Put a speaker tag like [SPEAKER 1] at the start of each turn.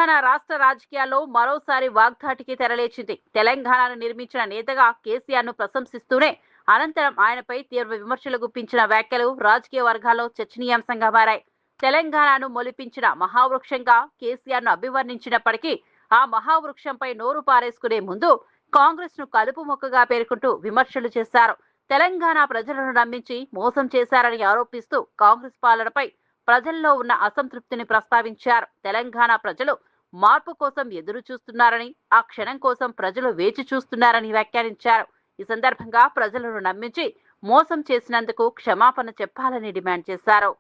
[SPEAKER 1] తెలంగాణ రాష్ట్ర రాజకీయాల్లో మరోసారి వాగ్దాటికి తెరలేచింది. తెలంగాణను నిర్మించిన నేతగా కేసీఆర్ను ప్రశంసిస్తూనే అనంతరం ఆయనపై తీవ్ర విమర్శలు గుప్పించిన వ్యాఖ్యలు రాజకీయ వర్గాల్లో చర్చనీయాంశంగా మారాయి. తెలంగాణను మొలిపించిన మహావృక్షంగా కేసీఆర్ను అభివర్ణించినప్పటికీ ఆ మహావృక్షంపై నోరు పారేసుకునే ముందు కాంగ్రెస్ ను కలుపు మొక్కగా పేర్కొంటూ విమర్శలు చేశారు. తెలంగాణ ప్రజలను నమ్మించి మోసం చేశారని ఆరోపిస్తూ కాంగ్రెస్ పాలనపై ప్రజల్లో ఉన్న అసంతృప్తిని ప్రస్తావించారు. తెలంగాణ ప్రజలు మార్పు కోసం ఎదురు చూస్తున్నారని, ఆ క్షణం కోసం ప్రజలు వేచి చూస్తున్నారని వ్యాఖ్యానించారు. ఈ సందర్భంగా ప్రజలను నమ్మించి మోసం చేసినందుకు క్షమాపణ చెప్పాలని డిమాండ్ చేశారు.